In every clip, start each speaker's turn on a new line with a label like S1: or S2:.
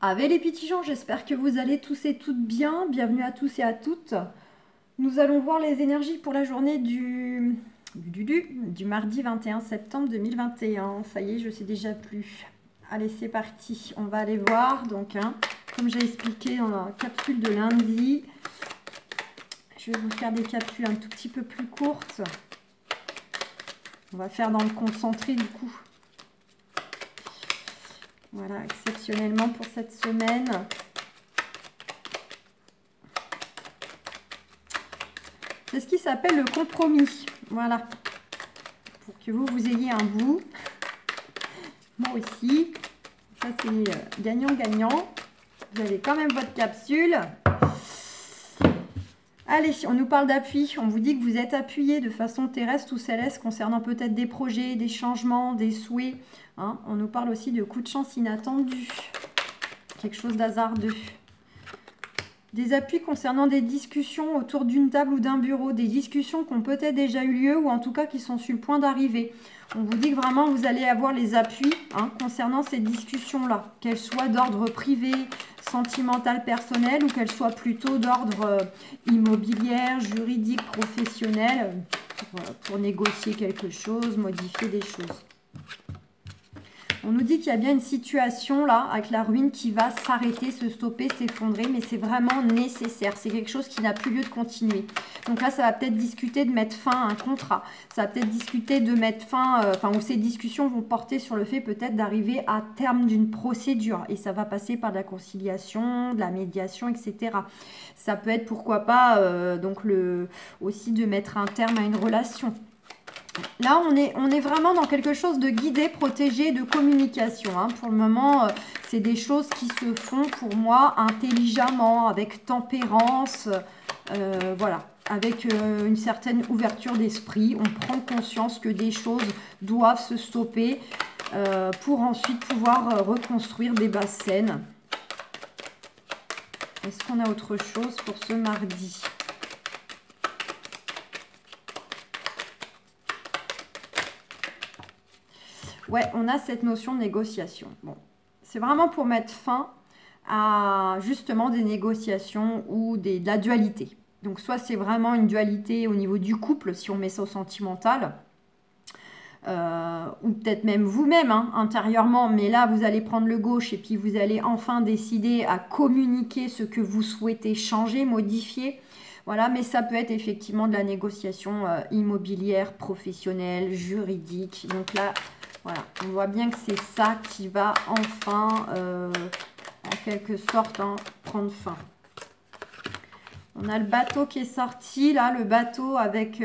S1: Ave les petits gens, j'espère que vous allez tous et toutes bien. Bienvenue à tous et à toutes. Nous allons voir les énergies pour la journée du mardi 21 septembre 2021. Ça y est, je sais déjà plus. Allez, c'est parti. On va aller voir. Donc, comme j'ai expliqué dans la capsule de lundi, je vais vous faire des capsules un tout petit peu plus courtes. On va faire dans le concentré du coup. Voilà, exceptionnellement pour cette semaine. C'est ce qui s'appelle le compromis. Voilà. Pour que vous ayez un bout. Moi aussi. Ça, c'est gagnant-gagnant. Vous avez quand même votre capsule. Allez, on nous parle d'appui. On vous dit que vous êtes appuyé de façon terrestre ou céleste concernant peut-être des projets, des changements, des souhaits. On nous parle aussi de coups de chance inattendus. Quelque chose d'hasardeux. Des appuis concernant des discussions autour d'une table ou d'un bureau. Des discussions qui ont peut-être déjà eu lieu ou en tout cas qui sont sur le point d'arriver. On vous dit que vraiment vous allez avoir les appuis concernant ces discussions-là. Qu'elles soient d'ordre privé, sentimental, personnel ou qu'elles soient plutôt d'ordre immobilière, juridique, professionnel. Pour négocier quelque chose, modifier des choses. On nous dit qu'il y a bien une situation là, avec la ruine qui va s'arrêter, se stopper, s'effondrer, mais c'est vraiment nécessaire. C'est quelque chose qui n'a plus lieu de continuer. Donc là, ça va peut-être discuter de mettre fin à un contrat. Ça va peut-être discuter de mettre fin, où ces discussions vont porter sur le fait peut-être d'arriver à terme d'une procédure. Et ça va passer par de la conciliation, de la médiation, etc. Ça peut être, pourquoi pas, aussi de mettre un terme à une relation. Là, on est vraiment dans quelque chose de guidé, protégé, de communication. Pour le moment, c'est des choses qui se font pour moi intelligemment, avec tempérance, voilà, avec une certaine ouverture d'esprit. On prend conscience que des choses doivent se stopper pour ensuite pouvoir reconstruire des bases saines. Est-ce qu'on a autre chose pour ce mardi ? Ouais, on a cette notion de négociation. Bon, c'est vraiment pour mettre fin à justement des négociations ou de la dualité. Donc, soit c'est vraiment une dualité au niveau du couple, si on met ça au sentimental, ou peut-être même vous-même, intérieurement, mais là, vous allez prendre le gauche et puis vous allez enfin décider à communiquer ce que vous souhaitez changer, modifier. Voilà, mais ça peut être effectivement de la négociation immobilière, professionnelle, juridique. Donc là, voilà, on voit bien que c'est ça qui va enfin, en quelque sorte, prendre fin. On a le bateau qui est sorti, là, le bateau avec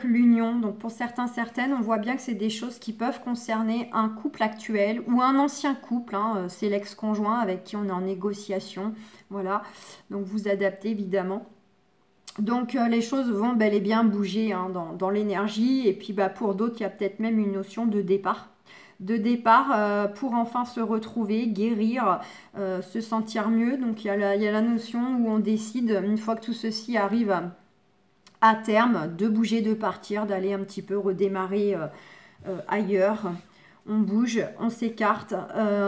S1: l'union. Donc pour certains, certaines, on voit bien que c'est des choses qui peuvent concerner un couple actuel ou un ancien couple. C'est l'ex-conjoint avec qui on est en négociation. Voilà, donc vous adaptez évidemment. Donc, les choses vont bel et bien bouger dans l'énergie. Et puis, pour d'autres, il y a peut-être même une notion de départ. De départ pour enfin se retrouver, guérir, se sentir mieux. Donc, il y a la notion où on décide, une fois que tout ceci arrive à terme, de bouger, de partir, d'aller un petit peu redémarrer ailleurs. On bouge, on s'écarte.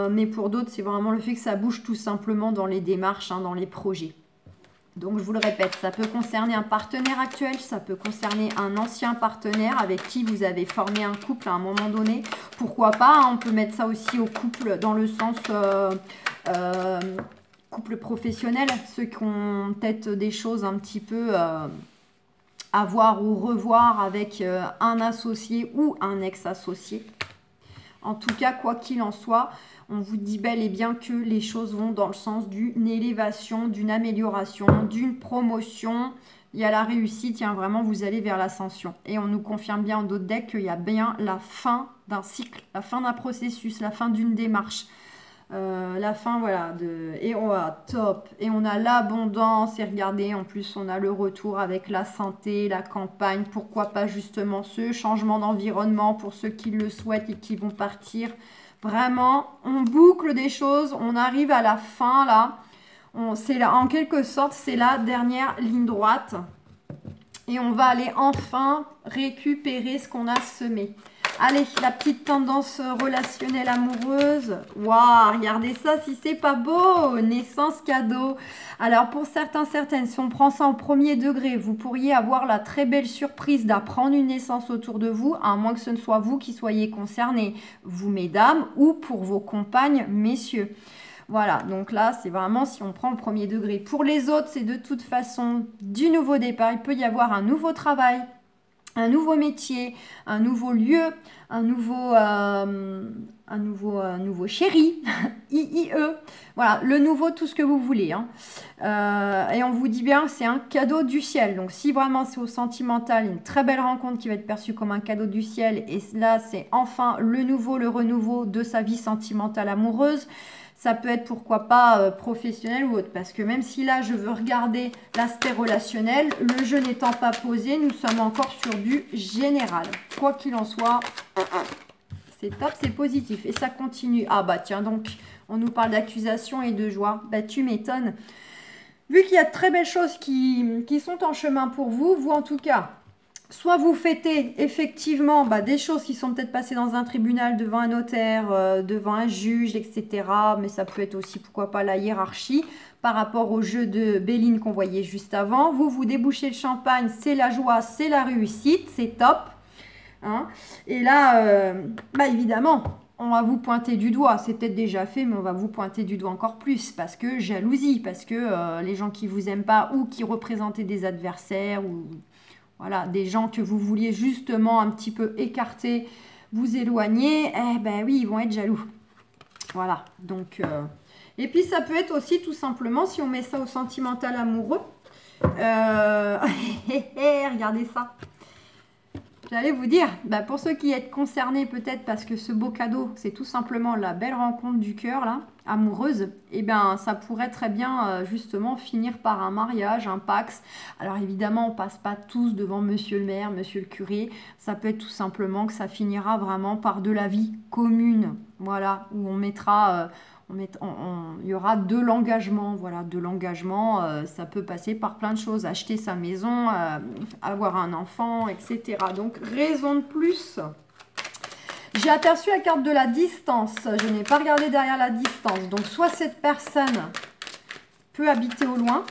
S1: Mais pour d'autres, c'est vraiment le fait que ça bouge tout simplement dans les démarches, dans les projets. Donc, je vous le répète, ça peut concerner un partenaire actuel, ça peut concerner un ancien partenaire avec qui vous avez formé un couple à un moment donné. Pourquoi pas, on peut mettre ça aussi au couple dans le sens couple professionnel, ceux qui ont peut-être des choses un petit peu à voir ou revoir avec un associé ou un ex-associé. En tout cas, quoi qu'il en soit, on vous dit bel et bien que les choses vont dans le sens d'une élévation, d'une amélioration, d'une promotion. Il y a la réussite, vraiment, vous allez vers l'ascension. Et on nous confirme bien en d'autres decks qu'il y a bien la fin d'un cycle, la fin d'un processus, la fin d'une démarche. La fin, voilà, et on a top. Et on a l'abondance. Et regardez, en plus, on a le retour avec la santé, la campagne. Pourquoi pas justement ce changement d'environnement pour ceux qui le souhaitent et qui vont partir. Vraiment, on boucle des choses, on arrive à la fin là. En quelque sorte, c'est la dernière ligne droite. Et on va aller enfin récupérer ce qu'on a semé. Allez, la petite tendance relationnelle amoureuse. Waouh, regardez ça si c'est pas beau. Naissance cadeau. Alors pour certains, certaines, si on prend ça au premier degré, vous pourriez avoir la très belle surprise d'apprendre une naissance autour de vous, à moins que ce ne soit vous qui soyez concernés, vous mesdames, ou pour vos compagnes, messieurs. Voilà, donc là, c'est vraiment si on prend le premier degré. Pour les autres, c'est de toute façon du nouveau départ. Il peut y avoir un nouveau travail, un nouveau métier, un nouveau lieu, un nouveau chéri, IIE, voilà, le nouveau, tout ce que vous voulez. Hein. Et on vous dit bien, c'est un cadeau du ciel. Donc si vraiment c'est au sentimental, une très belle rencontre qui va être perçue comme un cadeau du ciel. Et là, c'est enfin le nouveau, le renouveau de sa vie sentimentale amoureuse. Ça peut être pourquoi pas professionnel ou autre. Parce que même si là, je veux regarder l'aspect relationnel, le jeu n'étant pas posé, nous sommes encore sur du général. Quoi qu'il en soit, c'est top, c'est positif. Et ça continue. Ah bah tiens, donc, on nous parle d'accusation et de joie. Bah tu m'étonnes. Vu qu'il y a de très belles choses qui sont en chemin pour vous, vous en tout cas, soit vous fêtez effectivement des choses qui sont peut-être passées dans un tribunal, devant un notaire, devant un juge, etc. Mais ça peut être aussi, pourquoi pas, la hiérarchie par rapport au jeu de Béline qu'on voyait juste avant. Vous débouchez le champagne, c'est la joie, c'est la réussite, c'est top. Hein. Et là, évidemment, on va vous pointer du doigt. C'est peut-être déjà fait, mais on va vous pointer du doigt encore plus. Parce que jalousie, parce que les gens qui vous aiment pas ou qui représentaient des adversaires ou... Voilà, des gens que vous vouliez justement un petit peu écarter, vous éloigner, oui, ils vont être jaloux. Voilà, donc... Et puis, ça peut être aussi tout simplement, si on met ça au sentimental amoureux, regardez ça. J'allais vous dire, pour ceux qui êtes concernés peut-être parce que ce beau cadeau, c'est tout simplement la belle rencontre du cœur, là, amoureuse, ça pourrait très bien justement finir par un mariage, un pax. Alors évidemment, on passe pas tous devant monsieur le maire, monsieur le curé. Ça peut être tout simplement que ça finira vraiment par de la vie commune, voilà, où on mettra... il y aura de l'engagement, voilà, de l'engagement, ça peut passer par plein de choses, acheter sa maison, avoir un enfant, etc. Donc, raison de plus. J'ai aperçu la carte de la distance, je n'ai pas regardé derrière la distance, donc soit cette personne peut habiter au loin,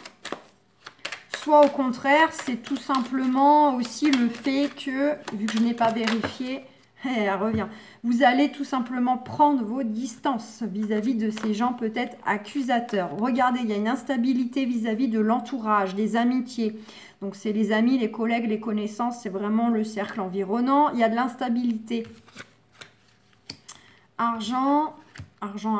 S1: soit au contraire, c'est tout simplement aussi le fait que, vu que je n'ai pas vérifié, elle revient. Vous allez tout simplement prendre vos distances vis-à-vis de ces gens peut-être accusateurs. Regardez, il y a une instabilité vis-à-vis de l'entourage, des amitiés. Donc, c'est les amis, les collègues, les connaissances, c'est vraiment le cercle environnant. Il y a de l'instabilité. Argent,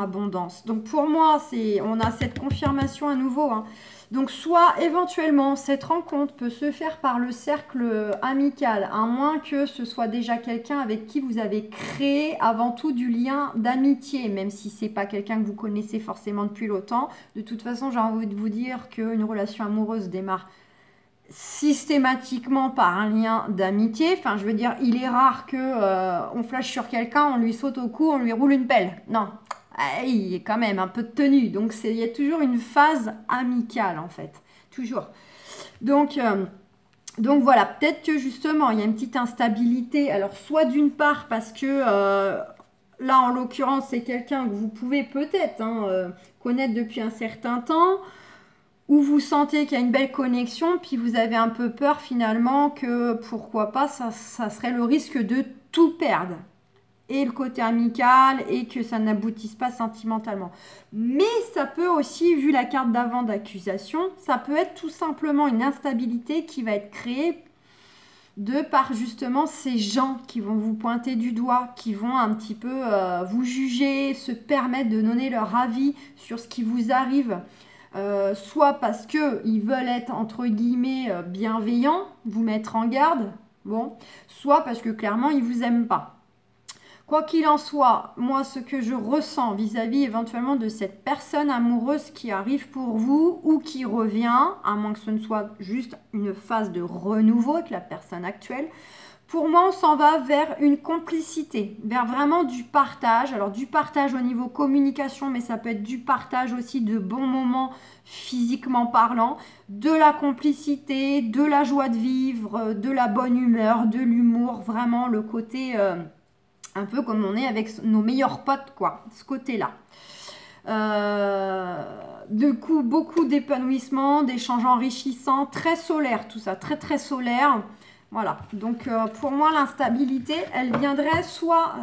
S1: abondance. Donc, pour moi, on a cette confirmation à nouveau, hein. Donc, soit éventuellement, cette rencontre peut se faire par le cercle amical, à moins que ce soit déjà quelqu'un avec qui vous avez créé avant tout du lien d'amitié, même si ce n'est pas quelqu'un que vous connaissez forcément depuis longtemps. De toute façon, j'ai envie de vous dire qu'une relation amoureuse démarre systématiquement par un lien d'amitié. Enfin, je veux dire, il est rare que on flash sur quelqu'un, on lui saute au cou, on lui roule une pelle. Non. Il y a quand même un peu de tenue. Donc, il y a toujours une phase amicale, en fait. Toujours. Donc voilà, peut-être que justement, il y a une petite instabilité. Alors, soit d'une part, parce que là, en l'occurrence, c'est quelqu'un que vous pouvez peut-être connaître depuis un certain temps, où vous sentez qu'il y a une belle connexion, puis vous avez un peu peur finalement que, pourquoi pas, ça serait le risque de tout perdre. Et le côté amical, et que ça n'aboutisse pas sentimentalement. Mais ça peut aussi, vu la carte d'avant d'accusation, ça peut être tout simplement une instabilité qui va être créée de par justement ces gens qui vont vous pointer du doigt, qui vont un petit peu vous juger, se permettre de donner leur avis sur ce qui vous arrive, soit parce qu'ils veulent être entre guillemets bienveillants, vous mettre en garde, bon, soit parce que clairement ils vous aiment pas. Quoi qu'il en soit, moi, ce que je ressens vis-à-vis éventuellement de cette personne amoureuse qui arrive pour vous ou qui revient, à moins que ce ne soit juste une phase de renouveau avec la personne actuelle, pour moi, on s'en va vers une complicité, vers vraiment du partage. Alors, du partage au niveau communication, mais ça peut être du partage aussi de bons moments physiquement parlant, de la complicité, de la joie de vivre, de la bonne humeur, de l'humour, vraiment le côté... Un peu comme on est avec nos meilleurs potes, quoi, ce côté-là. Du coup, beaucoup d'épanouissement, d'échanges enrichissants, très solaire, tout ça, très très solaire. Voilà, donc pour moi, l'instabilité, elle viendrait soit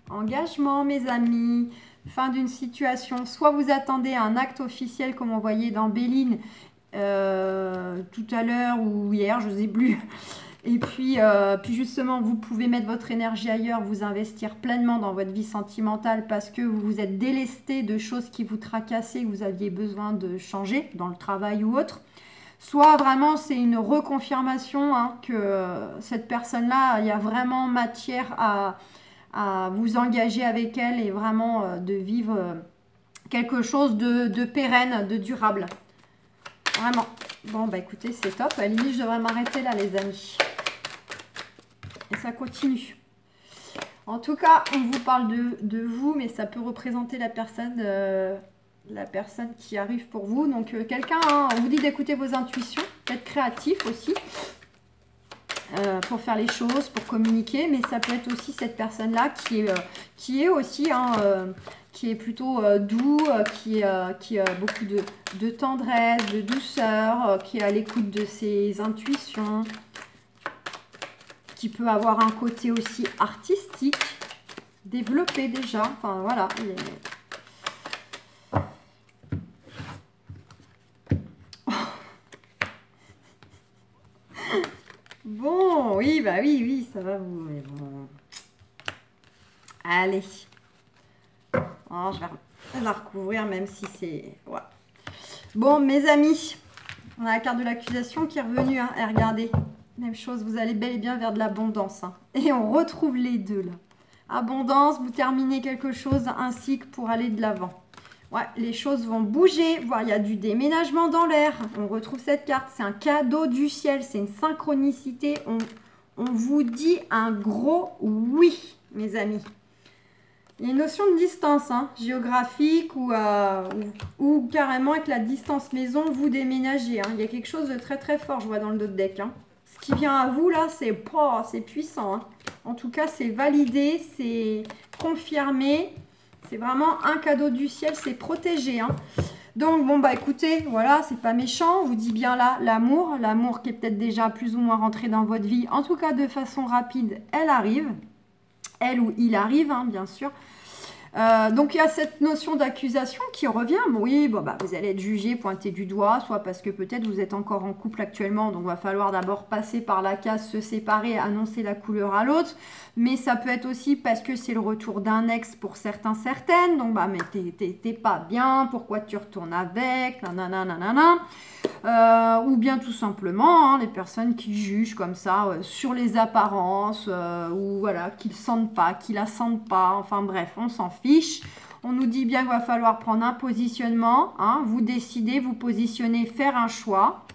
S1: engagement, mes amis, fin d'une situation, soit vous attendez un acte officiel comme on voyait dans Béline tout à l'heure ou hier, je ne sais plus. Et puis justement, vous pouvez mettre votre énergie ailleurs, vous investir pleinement dans votre vie sentimentale parce que vous vous êtes délesté de choses qui vous tracassaient, que vous aviez besoin de changer dans le travail ou autre. Soit vraiment c'est une reconfirmation hein, que cette personne-là, il y a vraiment matière à vous engager avec elle et vraiment de vivre quelque chose de pérenne, de durable. Vraiment. Bon, bah écoutez, c'est top. À la limite, je devrais m'arrêter là, les amis. Et ça continue. En tout cas, on vous parle de vous, mais ça peut représenter la personne qui arrive pour vous. Donc, quelqu'un, hein, on vous dit d'écouter vos intuitions, d'être créatif aussi pour faire les choses, pour communiquer. Mais ça peut être aussi cette personne-là qui est aussi... qui est plutôt doux, qui a beaucoup de tendresse, de douceur, qui est à l'écoute de ses intuitions, qui peut avoir un côté aussi artistique, développé déjà. Enfin, voilà. Bon, oui, bah oui, ça va vous... Mais bon. Allez. Oh, je vais la recouvrir même si c'est... Ouais. Bon, mes amis, on a la carte de l'accusation qui est revenue. Hein. Et regardez, même chose, vous allez bel et bien vers de l'abondance. Hein. Et on retrouve les deux là. Abondance, vous terminez quelque chose, un cycle pour aller de l'avant. Ouais, les choses vont bouger, voire il y a du déménagement dans l'air. On retrouve cette carte, c'est un cadeau du ciel, c'est une synchronicité. On vous dit un gros oui, mes amis. Il y a une notion de distance hein, géographique ou carrément avec la distance maison, vous déménagez. Hein. Il y a quelque chose de très très fort, je vois dans le dos de deck. Hein. Ce qui vient à vous là, c'est puissant. Hein. En tout cas, c'est validé, c'est confirmé. C'est vraiment un cadeau du ciel, c'est protégé. Hein. Donc, bon, bah écoutez, voilà, c'est pas méchant. On vous dit bien là, l'amour qui est peut-être déjà plus ou moins rentré dans votre vie. En tout cas, de façon rapide, elle arrive. Elle ou il arrive, hein, bien sûr. Donc, il y a cette notion d'accusation qui revient. Bon, oui, bon, bah, vous allez être jugé, pointé du doigt, soit parce que peut-être vous êtes encore en couple actuellement, donc il va falloir d'abord passer par la case, se séparer, annoncer la couleur à l'autre. Mais ça peut être aussi parce que c'est le retour d'un ex pour certains, certaines. Donc, bah, mais t'es pas bien, pourquoi tu retournes avec, nanana, nanana. Ou bien tout simplement hein, les personnes qui jugent comme ça sur les apparences ou voilà, qui ne sentent pas, qui la sentent pas, enfin bref, on s'en fiche. On nous dit bien qu'il va falloir prendre un positionnement, hein, vous décidez, vous positionnez, faire un choix.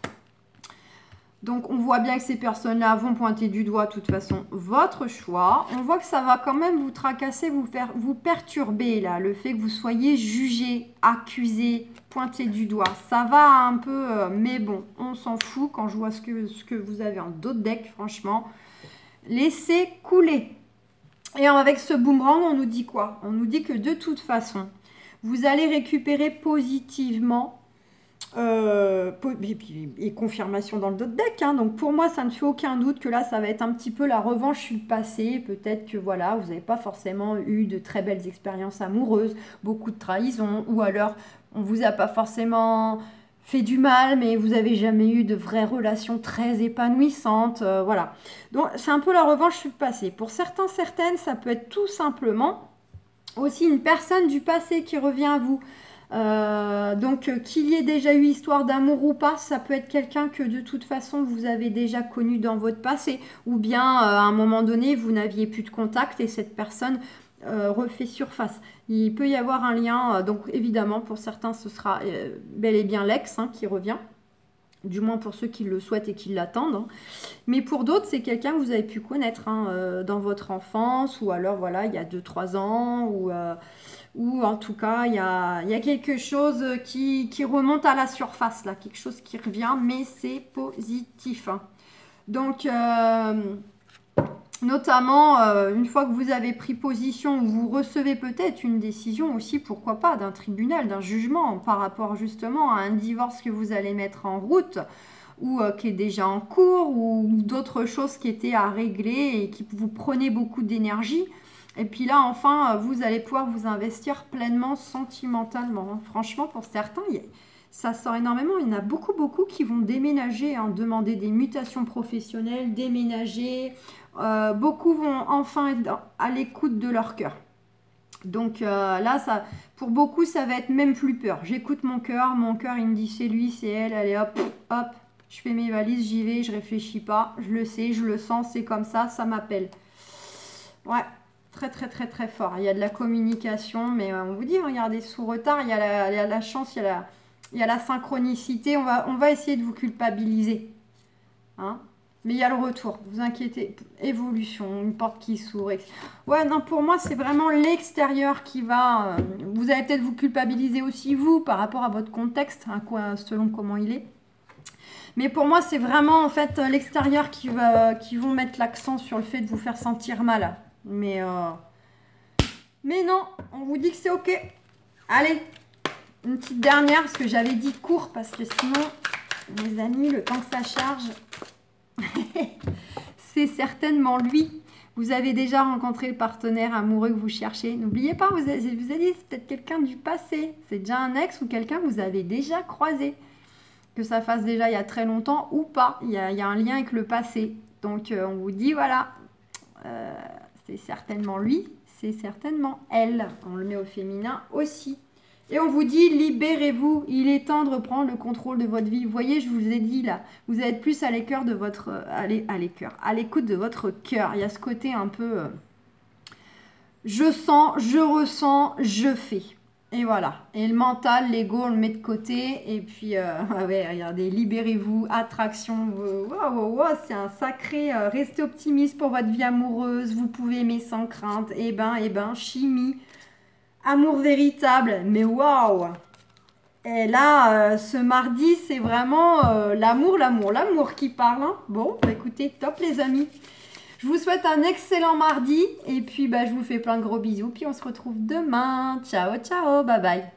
S1: Donc, on voit bien que ces personnes-là vont pointer du doigt, de toute façon, votre choix. On voit que ça va quand même vous tracasser, vous perturber, là. Le fait que vous soyez jugé, accusé, pointé du doigt. Ça va un peu, mais bon, on s'en fout quand je vois ce que vous avez en dos de deck, franchement. Laissez couler. Et avec ce boomerang, on nous dit quoi? On nous dit que de toute façon, vous allez récupérer positivement et confirmation dans le dos de deck hein. Donc pour moi ça ne fait aucun doute que là ça va être un petit peu la revanche sur le passé. Peut-être que voilà, vous n'avez pas forcément eu de très belles expériences amoureuses, beaucoup de trahison, ou alors on vous a pas forcément fait du mal mais vous n'avez jamais eu de vraies relations très épanouissantes, voilà. Donc c'est un peu la revanche sur le passé. Pour certains, certaines, ça peut être tout simplement aussi une personne du passé qui revient à vous. Donc qu'il y ait déjà eu histoire d'amour ou pas, ça peut être quelqu'un que de toute façon vous avez déjà connu dans votre passé, ou bien à un moment donné vous n'aviez plus de contact et cette personne refait surface. Il peut y avoir un lien, donc évidemment pour certains ce sera bel et bien l'ex hein, qui revient, du moins pour ceux qui le souhaitent et qui l'attendent. Hein. Mais pour d'autres, c'est quelqu'un que vous avez pu connaître hein, dans votre enfance, ou alors voilà, il y a 2-3 ans, ou en tout cas, il y a quelque chose qui remonte à la surface, là, quelque chose qui revient, mais c'est positif. Hein. Donc, Notamment, une fois que vous avez pris position, vous recevez peut-être une décision aussi, pourquoi pas, d'un tribunal, d'un jugement par rapport justement à un divorce que vous allez mettre en route ou qui est déjà en cours ou d'autres choses qui étaient à régler et qui vous prenaient beaucoup d'énergie. Et puis là, enfin, vous allez pouvoir vous investir pleinement sentimentalement. Franchement, pour certains, ça sort énormément. Il y en a beaucoup, beaucoup qui vont déménager, hein, demander des mutations professionnelles, déménager. Beaucoup vont enfin être à l'écoute de leur cœur. Donc là, pour beaucoup, ça va être même plus peur. J'écoute mon cœur il me dit c'est lui, c'est elle, allez hop, hop, je fais mes valises, j'y vais, je réfléchis pas, je le sais, je le sens, c'est comme ça m'appelle. Ouais, très très très très fort. Il y a de la communication, mais on vous dit, regardez, sous retard, il y a la chance, il y a la synchronicité, on va essayer de vous culpabiliser. Hein, mais il y a le retour, vous inquiétez, évolution, une porte qui s'ouvre. Ouais, non, pour moi, c'est vraiment l'extérieur qui va... vous allez peut-être vous culpabiliser aussi, vous, par rapport à votre contexte, hein, selon comment il est. Mais pour moi, c'est vraiment, en fait, l'extérieur qui vont mettre l'accent sur le fait de vous faire sentir mal. Mais non, on vous dit que c'est OK. Allez, une petite dernière, parce que j'avais dit court, parce que sinon, mes amis, le temps que ça charge... c'est certainement lui. Vous avez déjà rencontré le partenaire amoureux que vous cherchez. N'oubliez pas, vous avez dit, c'est peut-être quelqu'un du passé. C'est déjà un ex ou quelqu'un que vous avez déjà croisé. Que ça fasse déjà il y a très longtemps ou pas. Il y a un lien avec le passé. Donc, on vous dit, voilà, c'est certainement lui, c'est certainement elle. On le met au féminin aussi. Et on vous dit, libérez-vous, il est temps de reprendre le contrôle de votre vie. Vous voyez, je vous ai dit là, vous êtes plus à l'écoute de votre cœur. Il y a ce côté un peu, je sens, je ressens, je fais. Et voilà. Et le mental, l'ego, on le met de côté. Et puis, ouais, regardez, libérez-vous, attraction. Wow, c'est un sacré, restez optimiste pour votre vie amoureuse. Vous pouvez aimer sans crainte. Eh ben, chimie. Amour véritable, mais waouh! Et là, ce mardi, c'est vraiment l'amour qui parle. Hein. Bon, bah, écoutez, top les amis. Je vous souhaite un excellent mardi. Et puis, bah, je vous fais plein de gros bisous. Puis, on se retrouve demain. Ciao, ciao, bye bye.